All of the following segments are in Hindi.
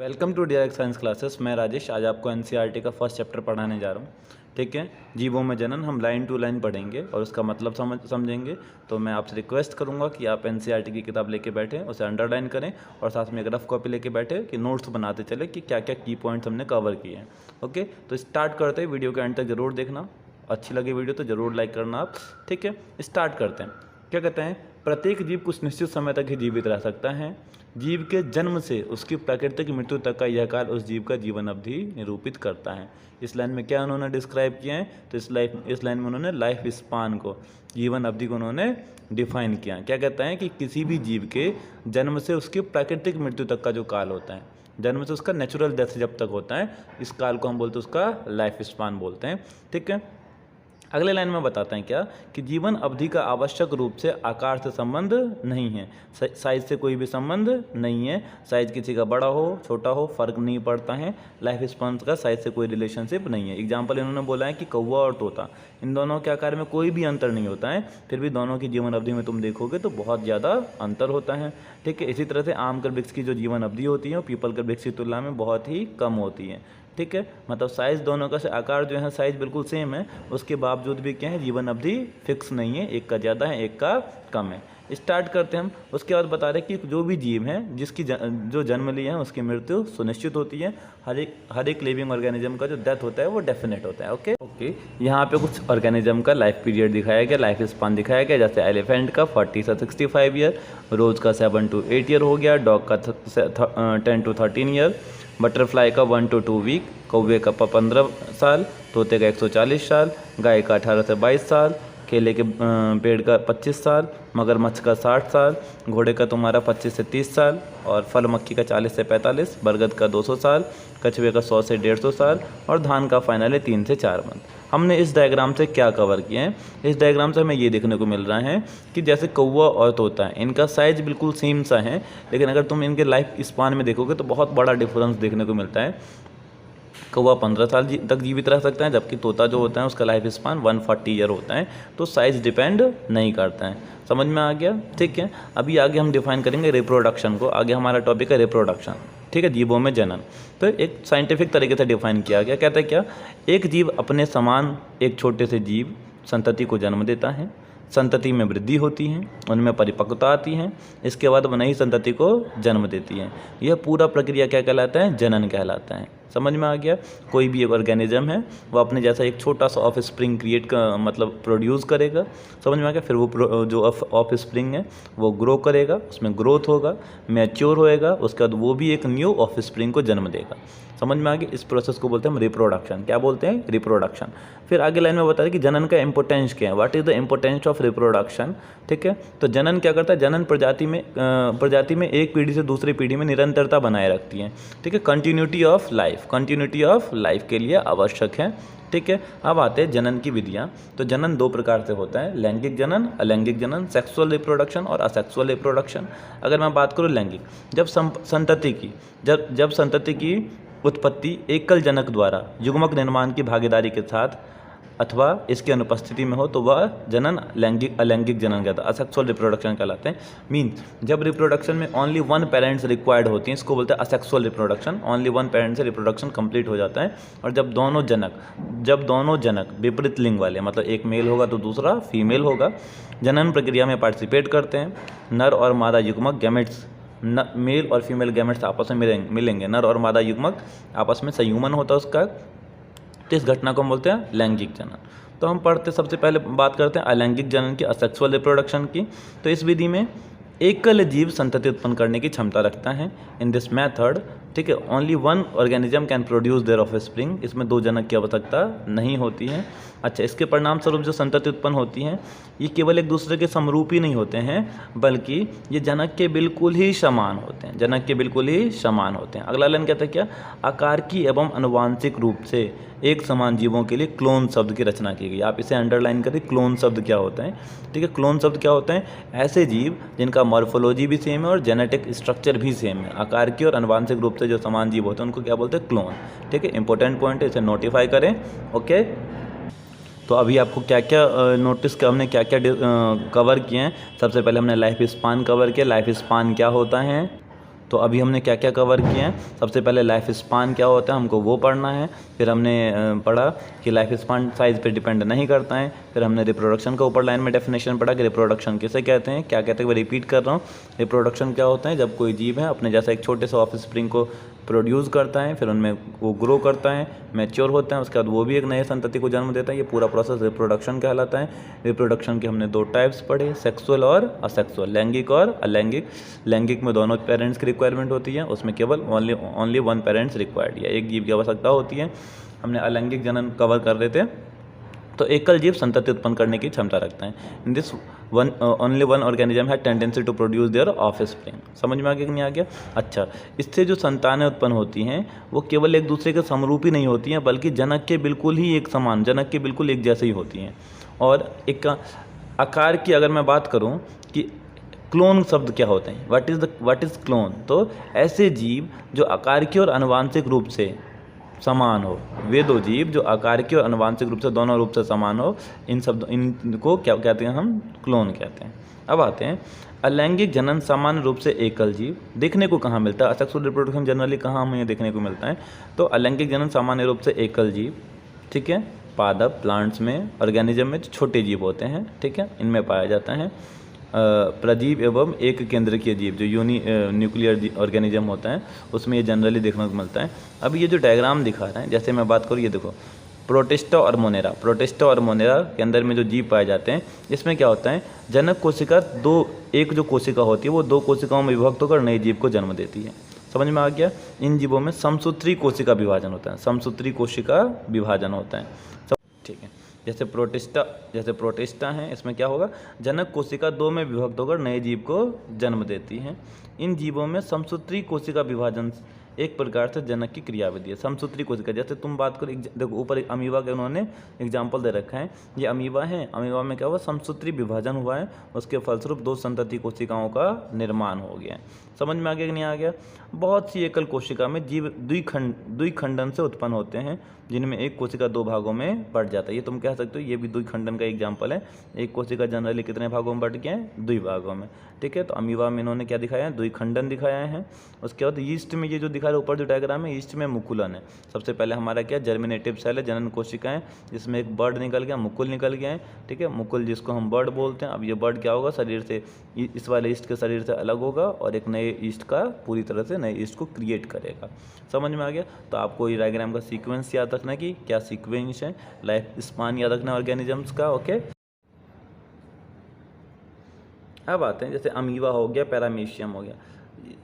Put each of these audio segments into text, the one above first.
Welcome to direct science classes. मैं राजेश आज आपको एनसीईआरटी का फर्स्ट चैप्टर पढ़ाने जा रहा हूँ। ठीक है, जीवों में जनन हम लाइन टू लाइन पढ़ेंगे और उसका मतलब समझेंगे। तो मैं आपसे रिक्वेस्ट करूँगा कि आप एनसीईआरटी की किताब लेके बैठें, उसे अंडरलाइन करें और साथ में एक रफ कॉपी लेके बैठे कि नोट्स बनाते चले कि क्या क्या की पॉइंट्स हमने कवर किए हैं। ओके, तो स्टार्ट करते हैं। वीडियो के एंड तक जरूर देखना, अच्छी लगी वीडियो तो ज़रूर लाइक करना आप। ठीक है, स्टार्ट करते हैं। क्या कहते हैं, प्रत्येक जीव कुछ निश्चित समय तक ही जीवित रह सकता है। जीव के जन्म से उसकी प्राकृतिक मृत्यु तक का यह काल उस जीव का जीवन अवधि निरूपित करता है। इस लाइन में क्या उन्होंने डिस्क्राइब किया है, तो इस लाइन में उन्होंने लाइफ स्पान को, जीवन अवधि को उन्होंने डिफाइन किया। क्या कहता है कि किसी भी जीव के जन्म से उसकी प्राकृतिक मृत्यु तक का जो काल होता है, जन्म से उसका नेचुरल डेथ जब तक होता है, इस काल को हम बोलते हैं उसका लाइफ स्पान बोलते हैं। ठीक है, अगले लाइन में बताते हैं क्या कि जीवन अवधि का आवश्यक रूप से आकार से संबंध नहीं है, साइज से कोई भी संबंध नहीं है। साइज किसी का बड़ा हो छोटा हो फर्क नहीं पड़ता है। लाइफ स्पान का साइज से कोई रिलेशनशिप नहीं है। एग्जाम्पल इन्होंने बोला है कि कौवा और तोता, इन दोनों के आकार में कोई भी अंतर नहीं होता है, फिर भी दोनों की जीवन अवधि में तुम देखोगे तो बहुत ज़्यादा अंतर होता है। ठीक है, इसी तरह से आम के वृक्ष की जो जीवन अवधि होती है वो पीपल के वृक्ष की तुलना में बहुत ही कम होती है। ठीक है, मतलब साइज़ दोनों का से आकार जो है साइज़ बिल्कुल सेम है, उसके बावजूद भी क्या है, जीवन अवधि फिक्स नहीं है, एक का ज़्यादा है एक का कम है। स्टार्ट करते हैं हम। उसके बाद बता रहे कि जो भी जीव हैं जिसकी जो जन्म लिए हैं उसकी मृत्यु सुनिश्चित होती है। हर एक लिविंग ऑर्गेनिज्म का जो डेथ होता है वो डेफिनेट होता है। ओके, यहाँ पे कुछ ऑर्गेनिज्म का लाइफ पीरियड दिखाया गया, लाइफ स्पान दिखाया गया। जैसे एलिफेंट का 40 से 65 ईयर, रोज का 7 to 8 ईयर हो गया, डॉग का 10 to 13 ईयर, बटरफ्लाई का 1 to 2 वीक, कौवे का 15 साल, तोते का 140 साल, गाय का 18 से 22 साल, केले के पेड़ का 25 साल, मगरमच्छ का 60 साल, घोड़े का तुम्हारा 25 से 30 साल, और फल मक्खी का 40 से 45, बरगद का 200 साल, कछुए का 100 से 150 साल, और धान का फाइनल है 3 से 4 मंथ। हमने इस डायग्राम से क्या कवर किया है, इस डायग्राम से हमें ये देखने को मिल रहा है कि जैसे कौवा और तोता है, इनका साइज बिल्कुल सेम सा है, लेकिन अगर तुम इनके लाइफ स्पान में देखोगे तो बहुत बड़ा डिफरेंस देखने को मिलता है। कौवा 15 साल तक जीवित रह सकता है, जबकि तोता जो होता है उसका लाइफ स्पान 140 ईयर होता है। तो साइज डिपेंड नहीं करता है। समझ में आ गया? ठीक है, अभी आगे हम डिफाइन करेंगे रिप्रोडक्शन को। आगे हमारा टॉपिक है रिप्रोडक्शन। ठीक है, जीवों में जनन। तो एक साइंटिफिक तरीके से डिफाइन किया गया। कहता है क्या, एक जीव अपने समान एक छोटे से जीव संतति को जन्म देता है, संतति में वृद्धि होती है, उनमें परिपक्वता आती है, इसके बाद वो नई संतति को जन्म देती है। यह पूरा प्रक्रिया क्या कहलाता है? जनन कहलाता है। समझ में आ गया? कोई भी एक ऑर्गेनिज्म है वो अपने जैसा एक छोटा सा ऑफ स्प्रिंग क्रिएट का मतलब प्रोड्यूस करेगा। समझ में आ गया? फिर वो जो ऑफ स्प्रिंग है वो ग्रो करेगा, उसमें ग्रोथ होगा, मैच्योर होएगा, उसके बाद वो भी एक न्यू ऑफ स्प्रिंग को जन्म देगा। समझ में आ गया? इस प्रोसेस को बोलते हैं हम रिप्रोडक्शन। क्या बोलते हैं? रिप्रोडक्शन। फिर आगे लाइन में बता रहे कि जनन का इंपोर्टेंस क्या है, what is the importance of reproduction. ठीक है, तो जनन क्या करता है? जनन प्रजाति में एक पीढ़ी से दूसरी पीढ़ी में निरंतरता बनाए रखती है। ठीक है, कंटिन्यूटी ऑफ लाइफ के लिए आवश्यक है। ठीक है, अब आते हैं जनन की विधियाँ। तो जनन दो प्रकार से होता है, लैंगिक जनन, अलैंगिक जनन, सेक्सुअल रिप्रोडक्शन और असेक्सुअल रिप्रोडक्शन। अगर मैं बात करूँ लैंगिक, जब संतति की उत्पत्ति एकल जनक द्वारा युग्मक निर्माण की भागीदारी के साथ अथवा इसकी अनुपस्थिति में हो तो वह जनन अलैंगिक जनन कहता है, असेक्सुअल रिप्रोडक्शन कहलाते हैं। मीन्स जब रिप्रोडक्शन में ओनली वन पेरेंट्स रिक्वायर्ड होती हैं, इसको बोलते हैं asexual reproduction. Only one parent से रिप्रोडक्शन कंप्लीट हो जाता है। और जब दोनों जनक विपरीत लिंग वाले, मतलब एक मेल होगा तो दूसरा फीमेल होगा, जनन प्रक्रिया में पार्टिसिपेट करते हैं। नर और मादा युग्मक गैमेट्स, मेल और फीमेल गैमेट्स आपस में मिलेंगे, नर और मादा युग्मक आपस में संयुग्मन होता है उसका। तो इस घटना को हम बोलते हैं लैंगिक जनन। तो हम सबसे पहले बात करते हैं अलैंगिक जनन की, असेक्सुअल रिप्रोडक्शन की। तो इस विधि में एकल जीव संतति उत्पन्न करने की क्षमता रखता है। इन दिस मैथड, ठीक है, only one organism can produce their offspring. इसमें दो जनक की आवश्यकता नहीं होती है। अच्छा, इसके परिणाम स्वरूप जो संतति उत्पन्न होती है ये केवल एक दूसरे के समरूप ही नहीं होते हैं, बल्कि ये जनक के बिल्कुल ही समान होते हैं। अगला लाइन कहता है क्या, आकार की एवं अनुवांशिक रूप से एक समान जीवों के लिए क्लोन शब्द की रचना की गई। आप इसे अंडरलाइन करें, क्लोन शब्द क्या होता है। ठीक है, क्लोन शब्द क्या होता है? ऐसे जीव जिनका मॉर्फोलॉजी भी सेम है और जेनेटिक स्ट्रक्चर भी सेम है, आकार की और अनुवांशिक रूप से जो समान जीव होते हैं उनको क्या बोलते हैं? क्लोन। ठीक है, इंपॉर्टेंट पॉइंट है, इसे नोटिफाई करें। ओके, तो अभी आपको क्या क्या हमने क्या क्या कवर किए हैं। सबसे पहले हमने लाइफ स्पान कवर किया। लाइफ स्पान क्या होता है? तो अभी हमने क्या क्या कवर किया है, सबसे पहले लाइफ स्पान क्या होता है हमको वो पढ़ना है, फिर हमने पढ़ा कि लाइफ स्पान साइज़ पे डिपेंड नहीं करता है, फिर हमने रिप्रोडक्शन का ऊपर लाइन में डेफिनेशन पढ़ा कि रिप्रोडक्शन किसे कहते हैं, क्या कहते हैं, मैं रिपीट कर रहा हूँ। रिप्रोडक्शन क्या होता है, जब कोई जीव है अपने जैसा एक छोटे से ऑफस्प्रिंग को प्रोड्यूस करता है, फिर उनमें वो ग्रो करता है, मैच्योर होता है, उसके बाद वो भी एक नए संतति को जन्म देता है। ये पूरा प्रोसेस रिप्रोडक्शन कहलाता है। रिप्रोडक्शन के हमने 2 टाइप्स पढ़े, सेक्सुअल और असेक्सुअल, लैंगिक और अलैंगिक। लैंगिक में दोनों पेरेंट्स की रिक्वायरमेंट होती है, उसमें केवल ओनली 1 पेरेंट्स रिक्वायर्ड, या एक जीव की आवश्यकता होती है। हमने अलैंगिक जनन कवर कर रहे थे। तो एकल जीव संतति उत्पन्न करने की क्षमता रखता है। In this only one organism है tendency to produce their offspring. समझ में आ गया कि नहीं आ गया? अच्छा, इससे जो संतानें उत्पन्न होती हैं वो केवल एक दूसरे के समरूपी नहीं होती हैं, बल्कि जनक के बिल्कुल ही एक समान, जनक के बिल्कुल एक जैसे ही होती हैं। और एक आकार की अगर मैं बात करूं कि क्लोन शब्द क्या होते हैं, व्हाट इज़ क्लोन, तो ऐसे जीव जो आकार की और आनुवांशिक रूप से समान हो, वे 2 जीव जो आकार की और आनुवांशिक रूप से दोनों रूप से समान हो, इनको क्या कहते हैं, हम क्लोन कहते हैं। अब आते हैं अलैंगिक जनन। सामान्य रूप से एकल जीव देखने को कहाँ मिलता है, असेक्सुअल रिप्रोडक्शन जनरली कहाँ हमें देखने को मिलता है, तो अलैंगिक जनन सामान्य रूप से एकल जीव, ठीक है, पादप प्लांट्स में, ऑर्गेनिज्म में जो छोटे जीव होते हैं, ठीक है, इनमें पाया जाता है। प्रजीव एवं एक केंद्रकीय जीव जो न्यूक्लियर ऑर्गेनिज्म होता है उसमें ये जनरली देखने को मिलता है। अब ये जो डायग्राम दिखा रहे हैं, जैसे मैं बात करूँ, ये देखो प्रोटिस्टा और मोनेरा, प्रोटिस्टा और मोनेरा के अंदर में जो जीव पाए जाते हैं, इसमें क्या होता है, जनक कोशिका एक जो कोशिका होती है वो 2 कोशिकाओं में विभक्त होकर नए जीव को जन्म देती है। समझ में आ गया? इन जीवों में समसूत्री कोशिका विभाजन होता है, समसूत्री कोशिका विभाजन होता है, ठीक है। जैसे प्रोटिस्टा है, इसमें क्या होगा, जनक कोशिका 2 में विभक्त होकर नए जीव को जन्म देती है। इन जीवों में समसूत्री कोशिका विभाजन एक प्रकार से जनक की क्रियाविधि है। समसूत्री कोशिका, जैसे तुम बात करो, देखो ऊपर अमीबा के उन्होंने एग्जाम्पल दे रखा है, ये अमीबा है, अमीबा में क्या हुआ, समसूत्री विभाजन हुआ है, उसके फलस्वरूप 2 संतति कोशिकाओं का निर्माण हो गया है। समझ में आ गया कि नहीं आ गया? बहुत सी एकल कोशिका में जीव द्विखंडन से उत्पन्न होते हैं, जिनमें एक कोशिका 2 भागों में बढ़ जाता है। ये तुम कह सकते हो ये भी द्विखंडन का एग्जाम्पल है। एक कोशिका जनरली कितने भागों में बढ़ गया है, 2 भागों में, ठीक है। तो अमीबा में इन्होंने क्या दिखाया है, द्विखंडन दिखाया है। उसके बाद ईस्ट में ये जो दिखा रहा है ऊपर जो डायग्राम है, ईस्ट में मुकुलन है। सबसे पहले हमारा क्या, जर्मिनेटिव सेल है, जनन कोशिकाएं, जिसमें एक बर्ड निकल गया, मुकुल निकल गया है, ठीक है, मुकुल जिसको हम बर्ड बोलते हैं। अब ये बर्ड क्या होगा, शरीर से, इस वाले ईस्ट के शरीर से अलग होगा और एक नए ईस्ट का, पूरी तरह से नए ईस्ट को क्रिएट करेगा। समझ में आ गया? तो आपको ये डायग्राम का सीक्वेंस याद रखना कि क्या सीक्वेंस है, लाइफ स्पान याद रखना ऑर्गेनिजम्स का, ओके। अब आते हैं, जैसे अमीबा हो गया, पैरामीशियम हो गया,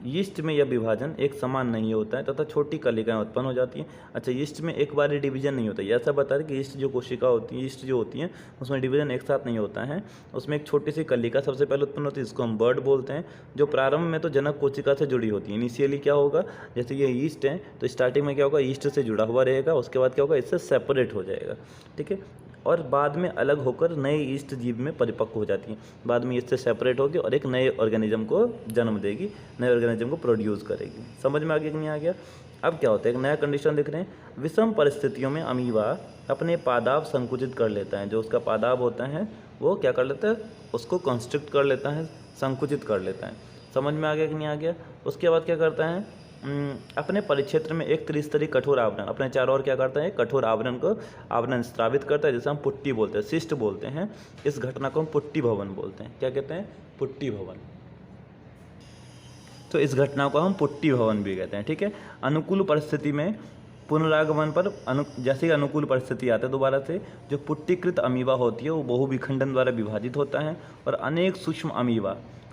यीस्ट में यह विभाजन एक समान नहीं होता है तथा छोटी कलिकाएं उत्पन्न हो जाती हैं। अच्छा, यीस्ट में एक बार डिवीजन नहीं होता है, ऐसा बता रहे कि यीस्ट जो कोशिका होती है, यीस्ट जो होती है, उसमें डिवीजन एक साथ नहीं होता है। उसमें एक छोटी सी कलिका सबसे पहले उत्पन्न होती है, जिसको हम बर्ड बोलते हैं, जो प्रारंभ में तो जनक कोशिका से जुड़ी होती है। इनिशियली क्या होगा, जैसे ये यीस्ट है तो स्टार्टिंग में क्या होगा, यीस्ट से जुड़ा हुआ रहेगा, उसके बाद क्या होगा, इससे सेपरेट हो जाएगा, ठीक है, और बाद में अलग होकर नए ईस्ट जीव में परिपक्व हो जाती है। बाद में इससे सेपरेट होगी और एक नए ऑर्गेनिज्म को जन्म देगी, नए ऑर्गेनिज्म को प्रोड्यूस करेगी। समझ में आ गया कि नहीं आ गया? अब क्या होता है, एक नया कंडीशन दिख रहे हैं, विषम परिस्थितियों में अमीबा अपने पादाब संकुचित कर लेता है। जो उसका पादाब होता है वो क्या कर लेता है, उसको कंस्ट्रक्ट कर लेता है, संकुचित कर लेता है। समझ में आ गया कि नहीं आ गया? उसके बाद क्या करता है, अपने परिक्षेत्र में एक त्रिस्तरीय कठोर आवरण, अपने चारों ओर क्या करता है, कठोर आवरण स्रावित करता है, जिसे हम पुट्टी बोलते हैं, शिष्ट बोलते हैं। इस घटना को हम पुट्टी भवन बोलते हैं। क्या कहते हैं, पुट्टी भवन। तो इस घटना को हम पुट्टी भवन भी कहते हैं, ठीक है। अनुकूल परिस्थिति में पुनरागमन पर जैसे ही अनुकूल परिस्थिति आता है दोबारा से, जो पुट्टीकृत अमीबा होती है वो बहुविखंडन द्वारा विभाजित होता है और अनेक सूक्ष्म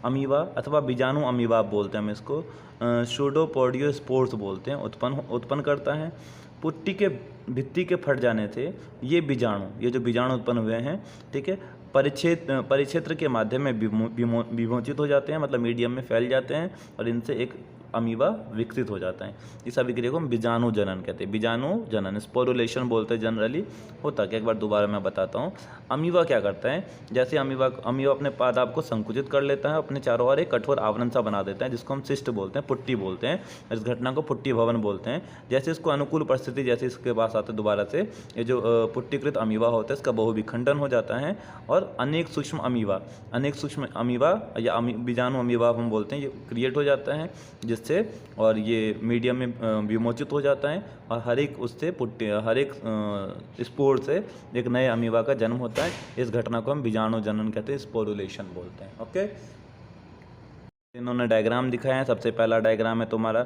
अमीबा अथवा बीजाणु अमीबा आप बोलते हैं, हम इसको सूडोपोडियोस्पोर्स बोलते हैं, उत्पन्न करता है। पुट्टी के भित्ति के फट जाने से ये जो बीजाणु उत्पन्न हुए हैं, ठीक है, परिक्षेत्र के माध्यम में विमोचित हो जाते हैं, मतलब मीडियम में फैल जाते हैं और इनसे एक अमीबा विकसित हो जाता है। इस अभिक्रिया को हम बीजाणु जनन कहते हैं। बीजाणु जनन स्पोरुलेशन बोलते हैं जनरली, होता क्या, एक बार दोबारा मैं बताता हूँ। अमीबा क्या करता है, जैसे अमीबा अपने पादाब को संकुचित कर लेता है, अपने चारों ओर एक कठोर आवरण सा बना देता है, जिसको हम शिष्ट बोलते हैं, पुट्टी बोलते हैं। इस घटना को पुट्टी भवन बोलते हैं। जैसे इसको अनुकूल परिस्थिति, जैसे इसके पास आते दोबारा से, ये जो पुट्टीकृत अमीबा होता है इसका बहुविखंडन हो जाता है और अनेक सूक्ष्म अमीबा या बीजाणु अमीबा हम बोलते हैं, ये क्रिएट हो जाता है, जिससे और ये मीडियम में विमोचित हो जाता है और हर एक स्पोर से एक नए अमीबा का जन्म होता है। इस घटना को हम बीजाणु जनन कहते हैं, स्पोरुलेशन बोलते हैं। ओके, इन्होंने डायग्राम दिखाया है। सबसे पहला डायग्राम है तुम्हारा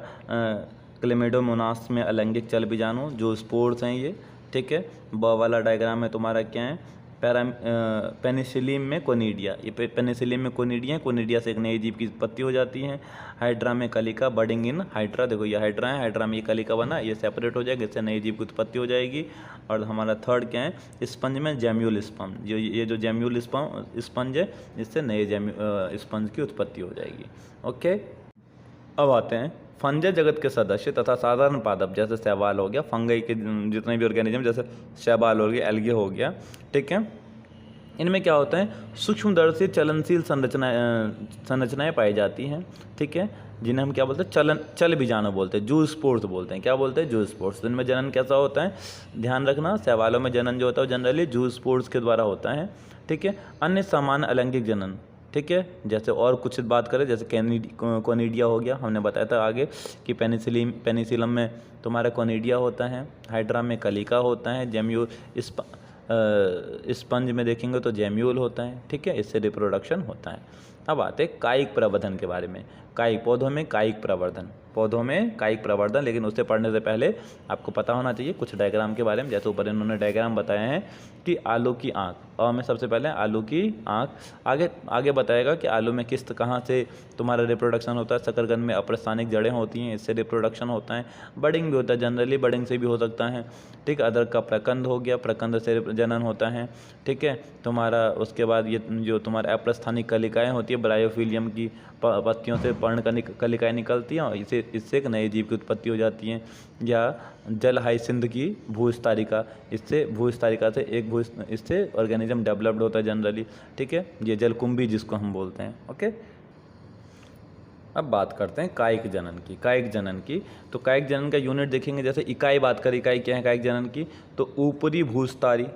क्लेमिडोमोनास में अलैंगिक चल बीजाणु जो स्पोर्स हैं ये, ठीक है। ब वाला डायग्राम है तुम्हारा क्या है, पेनिसिलियम में कोनिडिया, ये पेनिसिलियम में कोनिडिया है, कोनिडिया से एक नई जीव की उत्पत्ति हो जाती है। हाइड्रा में कलिका, बडिंग इन हाइड्रा, देखो ये हाइड्रा है, हाइड्रा में ये कलिका बना, ये सेपरेट हो जाएगा, इससे नई जीव की उत्पत्ति हो जाएगी। और हमारा थर्ड क्या है, स्पंज में जैम्यूल स्पंज, ये जो जैम्यूल स्पंज है, इससे नए स्पंज की उत्पत्ति हो जाएगी। ओके, अब आते हैं फंजय जगत के सदस्य तथा साधारण पादप, जैसे शैवाल हो गया, फंगई के जितने भी ऑर्गेनिज्म जैसे शैवाल हो गया, एल्गे हो गया, ठीक है। इनमें क्या होता है, सूक्ष्मदर्शी चलनशील संरचनाएं पाई जाती हैं, ठीक है, जिन्हें हम क्या बोलते हैं, चल बीजाणु बोलते हैं, जू स्पोर्स बोलते हैं। क्या बोलते हैं, जू स्पोर्स। इनमें जनन कैसा होता है, ध्यान रखना, शैवालों में जनन जो होता है वो जनरली जू स्पोर्स के द्वारा होता है, ठीक है। अन्य सामान्य अलैंगिक जनन, ठीक है, जैसे और कुछ बात करें, जैसे कोनिडिया हो गया, हमने बताया था आगे कि पेनिसिलम में तुम्हारा कोनिडिया होता है, हाइड्रा में कलिका होता है, जैम्यूल स्पंज में देखेंगे तो जैम्यूल होता है, ठीक है, इससे रिप्रोडक्शन होता है। अब आते हैं कायिक प्रवर्धन के बारे में। कायिक पौधों में कायिक प्रवर्धन, लेकिन उससे पढ़ने से पहले आपको पता होना चाहिए कुछ डायग्राम के बारे में। जैसे ऊपर इन्होंने डायग्राम बताए हैं कि आलू की आँख, और में सबसे पहले आलू की आँख, आगे बताएगा कि आलू में किस्त कहाँ से तुम्हारा रिप्रोडक्शन होता है। शकरकंद में अप्रस्थानिक जड़ें होती हैं, इससे रिप्रोडक्शन होता है। बडिंग भी होता है, जनरली बडिंग से भी हो सकता है, ठीक। अदरक का प्रकंद हो गया, प्रकंद से जनन होता है, ठीक है। तुम्हारा उसके बाद ये जो तुम्हारा अप्रस्थानिक कलिकाएँ होती है, ब्रायोफिलियम की पत्तियों से पर्ण कलिकाएँ निकलती हैं और इससे एक नए जीव की उत्पत्ति हो जाती है। या जल हाइसिंथ की भूस्तारिका, इससे ऑर्गेनिज्म डेवलप्ड होता है जनरली, ठीक है। ये जलकुंभी जिसको हम बोलते हैं। ओके, अब बात करते हैं कायिक जनन की। तो कायिक जनन का यूनिट देखेंगे, जैसे इकाई बात करें, इकाई क्या है कायिक जनन की, तो ऊपरी भूस्तारी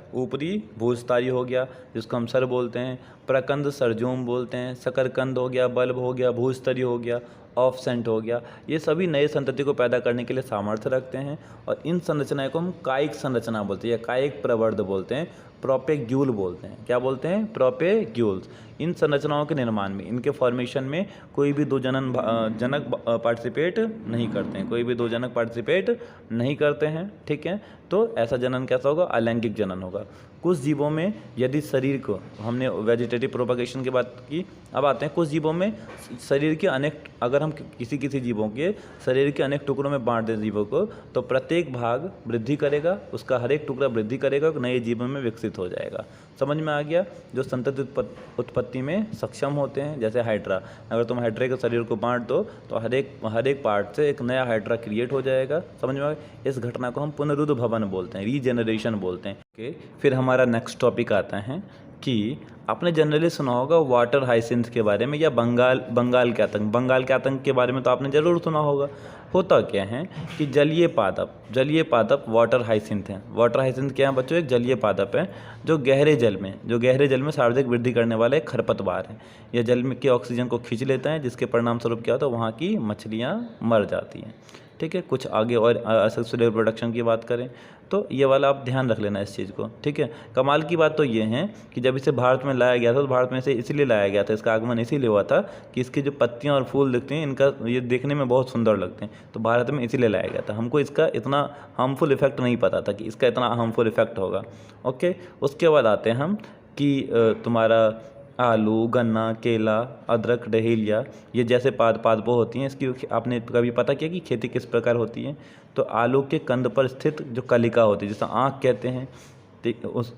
हो गया, जिसको हम सर बोलते हैं, प्रकंद सरजोम बोलते हैं, शकरकंद हो गया, बल्ब हो गया, भूस्तरी हो गया, ऑफसेंट हो गया, ये सभी नए संतति को पैदा करने के लिए सामर्थ्य रखते हैं। और इन संरचनाएं को हम कायिक संरचना बोलते हैं या कायिक प्रवर्ध बोलते हैं, प्रोपेग्यूल बोलते हैं। क्या बोलते हैं, प्रोपेग्यूल्स। इन संरचनाओं के निर्माण में, इनके फॉर्मेशन में कोई भी दो जनक पार्टिसिपेट नहीं करते हैं, ठीक है। तो ऐसा जनन कैसा होगा, अलैंगिक जनन होगा। कुछ जीवों में यदि शरीर को, हमने वेजिटेटिव प्रोपगेशन की बात की, अब आते हैं कुछ जीवों में शरीर के अगर हम किसी जीवों के शरीर के अनेक टुकड़ों में बांट दें जीवों को, तो प्रत्येक भाग वृद्धि करेगा, उसका हर एक टुकड़ा वृद्धि करेगा, नए जीवों में विकसित हो जाएगा। समझ में आ गया। जो संतति उत्पत्ति में सक्षम होते हैं, जैसे हाइड्रा, अगर तुम हाइड्रा के शरीर को बांट दो तो हर एक पार्ट से एक नया हाइड्रा क्रिएट हो जाएगा। समझ में आ गया। इस घटना को हम पुनरुद्भवन बोलते हैं, रीजेनरेशन बोलते हैं। फिर हमारा नेक्स्ट टॉपिक आता है कि आपने जनरली सुना होगा वाटर हाइसिंथ के बारे में, या बंगाल के आतंक के बारे में तो आपने ज़रूर सुना होगा। होता क्या है कि जलीय पादप वाटर हाइसिंथ हैं। वाटर हाइसिंथ क्या है बच्चों, एक जलीय पादप है जो गहरे जल में सर्वाधिक वृद्धि करने वाले एक खरपतवार है। यह जल में के ऑक्सीजन को खींच लेता है, जिसके परिणाम स्वरूप क्या होता है, वहाँ की मछलियाँ मर जाती हैं, ठीक है। कुछ आगे और असेक्सुअल रिप्रोडक्शन की बात करें तो ये वाला आप ध्यान रख लेना इस चीज़ को, ठीक है। कमाल की बात तो ये है कि जब इसे भारत में लाया गया था तो भारत में इसे इसलिए लाया गया था, इसका आगमन इसीलिए हुआ था कि इसकी जो पत्तियां और फूल दिखते हैं, इनका ये देखने में बहुत सुंदर लगते हैं, तो भारत में इसीलिए लाया गया था। हमको इसका इतना हार्मफुल इफेक्ट नहीं पता था कि इसका इतना हार्मफुल इफेक्ट होगा। ओके, उसके बाद आते हैं हम कि तुम्हारा आलू, गन्ना, केला, अदरक, डहेलिया, ये जैसे पादपों होती हैं, इसकी आपने कभी पता किया कि खेती किस प्रकार होती है। तो आलू के कंद पर स्थित जो कलिका होती है, जिसे आँख कहते हैं,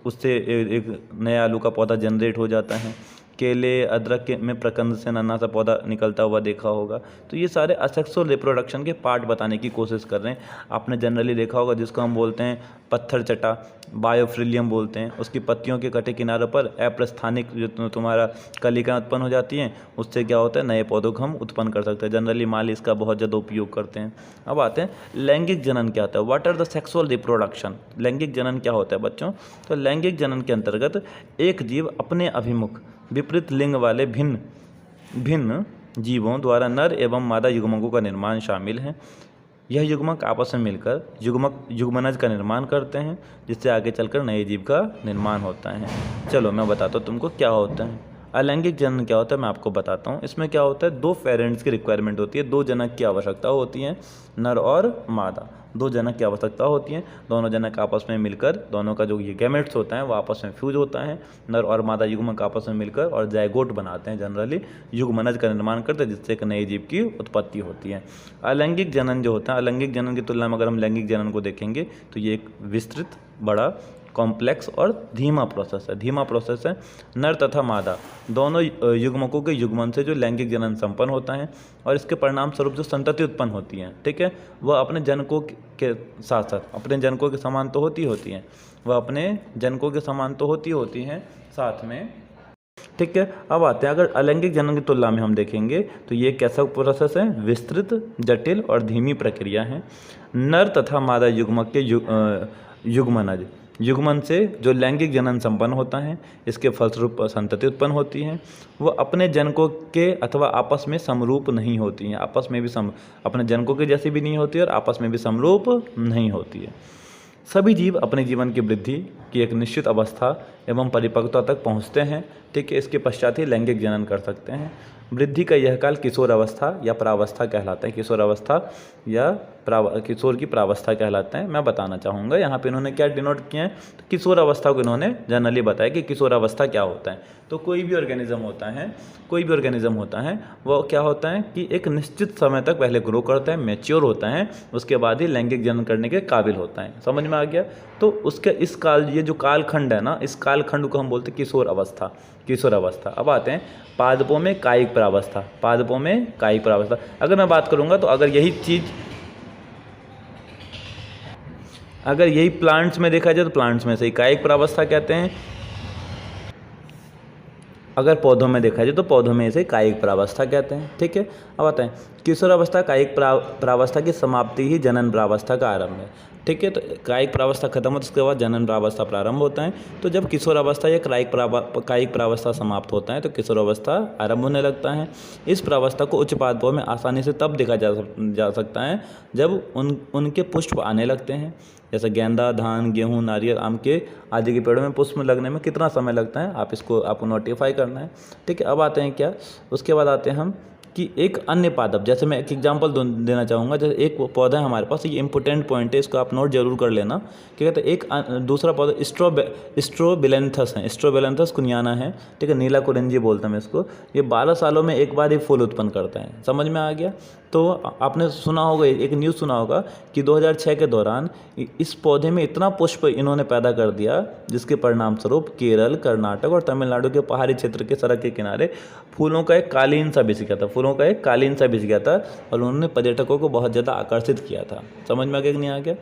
उससे एक नया आलू का पौधा जनरेट हो जाता है। केले, अदरक में प्रकंद से नन्हा सा पौधा निकलता हुआ देखा होगा। तो ये सारे असेक्सुअल रिप्रोडक्शन के पार्ट बताने की कोशिश कर रहे हैं। आपने जनरली देखा होगा जिसको हम बोलते हैं पत्थर चटा, बायोफ्रिलियम बोलते हैं। उसकी पत्तियों के कटे किनारों पर अप्रस्थानिक जो तुम्हारा कलिकाएं उत्पन्न हो जाती हैं, उससे क्या होता है, नए पौधों को हम उत्पन्न कर सकते हैं। जनरली माली इसका बहुत ज़्यादा उपयोग करते हैं। अब आते हैं लैंगिक जनन क्या होता है, what are the sexual reproduction. लैंगिक जनन क्या होता है बच्चों, तो लैंगिक जनन के अंतर्गत एक जीव अपने अभिमुख विपरीत लिंग वाले भिन्न जीवों द्वारा नर एवं मादा युग्मकों का निर्माण शामिल है। यह युग्मक आपस में मिलकर युग्मनज का निर्माण करते हैं, जिससे आगे चलकर नए जीव का निर्माण होता है। चलो मैं बताता हूँ तुमको क्या होता है। अलैंगिक जनन क्या होता है मैं आपको बताता हूँ। इसमें क्या होता है, 2 पेरेंट्स की रिक्वायरमेंट होती है, 2 जनक की आवश्यकता होती है, नर और मादा, 2 जनक की आवश्यकता होती है। दोनों जनक आपस में मिलकर, दोनों का जो ये गैमेट्स होता है वो आपस में फ्यूज होता है, नर और मादा युग्मक आपस में मिलकर और जायगोट बनाते हैं, जनरली युग्मनज का निर्माण करते हैं, जिससे एक नए जीव की उत्पत्ति होती है। अलैंगिक जनन जो होता है, अलैंगिक जनन की तुलना में अगर हम लैंगिक जनन को देखेंगे तो ये एक विस्तृत, बड़ा, कॉम्प्लेक्स और धीमा प्रोसेस है। नर तथा मादा दोनों युग्मकों के युग्मन से जो लैंगिक जनन संपन्न होता है और इसके परिणाम स्वरूप जो संतति उत्पन्न होती है, ठीक है, वह अपने जनकों के साथ साथ अपने जनकों के समान तो होती हैं, वह अपने जनकों के समान तो होती हैं साथ में, ठीक है। अब आते हैं, अगर अलैंगिक जनन की तुलना में हम देखेंगे तो ये कैसा प्रोसेस है, विस्तृत, जटिल और धीमी प्रक्रिया है। नर तथा मादा युग्मक के युग्मनज युग्मन से जो लैंगिक जनन संपन्न होता है, इसके फलस्वरूप संतति उत्पन्न होती है। वो अपने जनकों के अथवा आपस में समरूप नहीं होती हैं, आपस में भी अपने जनकों के जैसी भी नहीं होती और आपस में भी समरूप नहीं होती है। सभी जीव अपने जीवन की वृद्धि की एक निश्चित अवस्था एवं परिपक्वता तक पहुँचते हैं, ठीक है। इसके पश्चात ही लैंगिक जनन कर सकते हैं। वृद्धि का यह काल किशोर अवस्था या प्रावस्था कहलाता है, किशोर अवस्था या किशोर की प्रावस्था कहलाता है। मैं बताना चाहूँगा यहाँ पे इन्होंने क्या डिनोट किया है, तो किशोर अवस्था को इन्होंने जनरली बताया कि किशोर अवस्था क्या होता है। तो कोई भी ऑर्गेनिज्म होता है वो क्या होता है कि एक निश्चित समय तक पहले ग्रो करता है, मैच्योर होता है, उसके बाद ही लैंगिक जनन करने के काबिल होता है। समझ में आ गया। तो उसके इस काल, ये जो कालखंड है ना, इस कालखंड को हम बोलते हैं किशोर अवस्था। अब आते हैं पादपों में कायिक प्रावस्था। अगर मैं बात करूँगा तो अगर यही प्लांट्स में देखा जाए तो प्लांट्स में से कायिक प्रावस्था कहते हैं, अगर पौधों में देखा जाए तो पौधों में इसे कायिक प्रावस्था कहते हैं, ठीक है। अब आते हैं किशोर अवस्था कायिक प्रावस्था की समाप्ति ही जनन प्रावस्था का आरंभ है, ठीक है। तो कायिक प्रावस्था खत्म होता है, उसके बाद जनन प्रावस्था प्रारंभ होता है। तो जब किशोर अवस्था या कायिक प्रावस्था समाप्त होता है तो किशोर अवस्था आरंभ होने लगता है। इस प्रावस्था को उच्च पादपों में आसानी से तब देखा जा सकता है जब उनके पुष्प आने लगते हैं, जैसे गेंदा, धान, गेहूँ, नारियल, आम के आदि के पेड़ों में पुष्प लगने में कितना समय लगता है, आपको नोटिफाई करना है, ठीक है। अब आते हैं क्या, उसके बाद आते हैं हम कि एक अन्य पादप, जैसे मैं एक एग्जांपल देना चाहूँगा। जैसे एक पौधा है हमारे पास, ये इंपॉर्टेंट पॉइंट है, इसको आप नोट जरूर कर लेना। क्या कहते हैं, एक दूसरा पौधा स्ट्रोबिलेंथस है, स्ट्रोबिलेंथस कुनियाना है, ठीक है, नीला कुरिंजी बोलते हैं मैं इसको। ये 12 सालों में एक बार ही फूल उत्पन्न करता है। समझ में आ गया। तो आपने सुना होगा, एक न्यूज़ सुना होगा कि 2006 के दौरान इस पौधे में इतना पुष्प इन्होंने पैदा कर दिया, जिसके परिणाम स्वरूप केरल, कर्नाटक और तमिलनाडु के पहाड़ी क्षेत्र के सड़क के किनारे फूलों का एक कालीन सा बिछ गया था और उन्होंने पर्यटकों को बहुत ज़्यादा आकर्षित किया था। समझ में आ गया कि नहीं आ गया,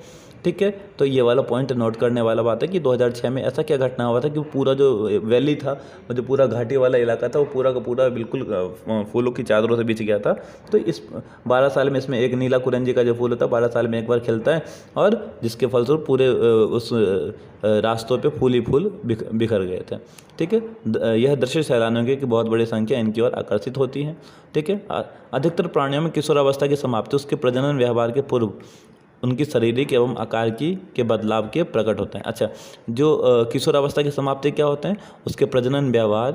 ठीक है। तो ये वाला पॉइंट नोट करने वाला बात है कि 2006 में ऐसा क्या घटना हुआ था कि पूरा जो वैली था, वो जो पूरा घाटी वाला इलाका था, वो पूरा का पूरा बिल्कुल फूलों की चादरों से बिछ गया था। तो इस 12 साल में इसमें एक नीला कुरंजी का जो फूल होता है 12 साल में एक बार खिलता है, और जिसके फलस्वरूप पूरे उस रास्तों पे फूल ही फूल बिखर गए थे, ठीक है। यह दृश्य सैलानियों की बहुत बड़ी संख्या इनकी ओर आकर्षित होती है, ठीक है। अधिकतर प्राणियों में किशोरावस्था की समाप्ति उसके प्रजनन व्यवहार के पूर्व उनकी शारीरिक एवं आकार के बदलाव के प्रकट होते हैं। अच्छा, जो किशोरावस्था की समाप्ति क्या होते हैं, उसके प्रजनन व्यवहार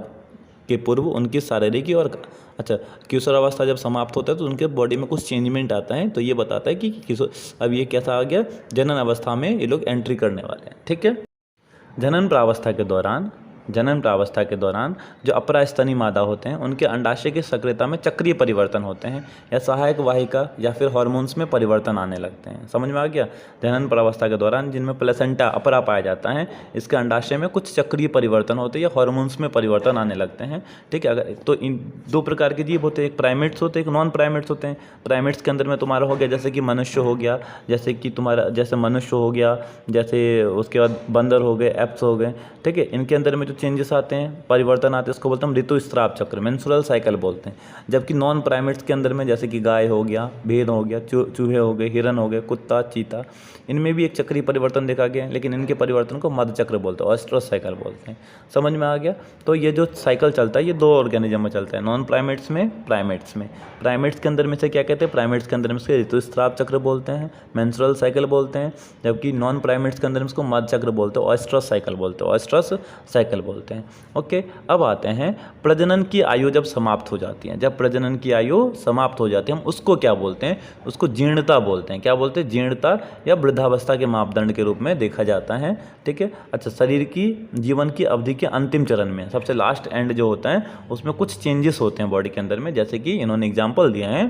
के पूर्व उनकी शारीरिक और अच्छा, किशोरावस्था जब समाप्त होता है तो उनके बॉडी में कुछ चेंजमेंट आता है, तो ये बताता है कि किशोर अब ये कैसा आ गया, जनन अवस्था में ये लोग एंट्री करने वाले हैं, ठीक है। जनन प्रावस्था के दौरान जो अपरास्तनी मादा होते हैं उनके अंडाशय की सक्रियता में चक्रीय परिवर्तन होते हैं या सहायक वाहिका या फिर हार्मोन्स में परिवर्तन आने लगते हैं। समझ में आ गया। जनन प्रावस्था के दौरान जिनमें प्लेसेंटा अपरा पाया जाता है, इसके अंडाशय में कुछ चक्रीय परिवर्तन होते हैं या हार्मोन्स में परिवर्तन आने लगते हैं, ठीक है। अगर तो इन 2 प्रकार के जीव होते हैं, एक प्राइमेट्स होते हैं, एक नॉन प्राइमेट्स होते हैं। प्राइमेट्स के अंदर में तुम्हारा हो गया जैसे कि मनुष्य हो गया, जैसे मनुष्य हो गया, जैसे उसके बाद बंदर हो गए, एप्स हो गए, ठीक है। इनके अंदर में जो कुछ चेंजेस आते हैं, परिवर्तन आते हैं, उसको बोलते हैं हम ऋतुस्राव चक्र, मेंस्ट्रुअल साइकिल बोलते हैं। जबकि नॉन प्राइमेट्स के अंदर में जैसे कि गाय हो गया, भेड़ हो गया, चूहे हो गए, हिरन हो गए, कुत्ता, चीता, इनमें भी एक चक्रीय परिवर्तन देखा गया है, लेकिन इनके परिवर्तन को मध्य चक्र बोलते हैं, ऑयस्ट्रस साइकिल बोलते हैं। समझ में आ गया? तो ये जो साइकिल चलता है ये 2 ऑर्गेनिज्म में चलता है, नॉन प्राइमेट्स में, प्राइमेट्स में। प्राइमेट्स के अंदर में से क्या कहते हैं? प्राइमेट्स के अंदर में से ऋतुस्राव चक्र बोलते हैं, मेंस्ट्रुअल साइकिल बोलते हैं। जबकि नॉन प्राइमेट्स के अंदर में इसको मध्य चक्र बोलते हैं, ऑयस्ट्रस साइकिल बोलते हैं, ऑयस्ट्रस साइकिल बोलते हैं। ओके, अब आते हैं प्रजनन की आयु जब समाप्त हो जाती है। जब प्रजनन की आयु समाप्त हो जाती है हम उसको क्या बोलते हैं? उसको जीर्णता बोलते हैं। क्या बोलते हैं? जीर्णता या वृद्धावस्था के मापदंड के रूप में देखा जाता है। ठीक है। अच्छा, शरीर की जीवन की अवधि के अंतिम चरण में सबसे लास्ट एंड जो होता है उसमें कुछ चेंजेस होते हैं बॉडी के अंदर में, जैसे कि इन्होंने एग्जाम्पल दिया है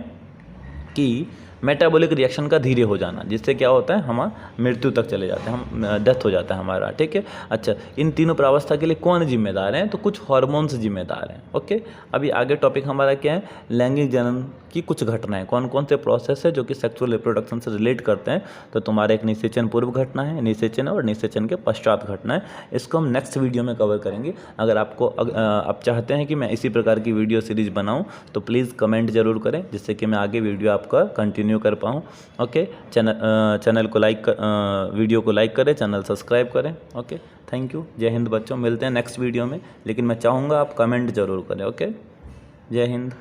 कि मेटाबॉलिक रिएक्शन का धीरे हो जाना, जिससे क्या होता है हम मृत्यु तक चले जाते हैं, हम डेथ हो जाता है हमारा। ठीक है। अच्छा, इन तीनों प्रावस्था के लिए कौन जिम्मेदार हैं? तो कुछ हार्मोन्स जिम्मेदार हैं। ओके, अभी आगे टॉपिक हमारा क्या है? लैंगिक जनन की कुछ घटनाएं, कौन कौन से प्रोसेस है जो कि सेक्सुअल रिप्रोडक्शन से रिलेट करते हैं। तो तुम्हारा एक निषेचन पूर्व घटना है, निषेचन और निषेचन के पश्चात घटना है। इसको हम नेक्स्ट वीडियो में कवर करेंगे। अगर आप चाहते हैं कि मैं इसी प्रकार की वीडियो सीरीज बनाऊं तो प्लीज़ कमेंट जरूर करें, जिससे कि मैं आगे वीडियो आपका कंटिन्यू कर पाऊँ। ओके, चैनल को वीडियो को लाइक करें, चैनल सब्सक्राइब करें। Okay, thank you. जय हिंद बच्चों, मिलते हैं नेक्स्ट वीडियो में, लेकिन मैं चाहूँगा आप कमेंट जरूर करें। ओके, जय हिंद।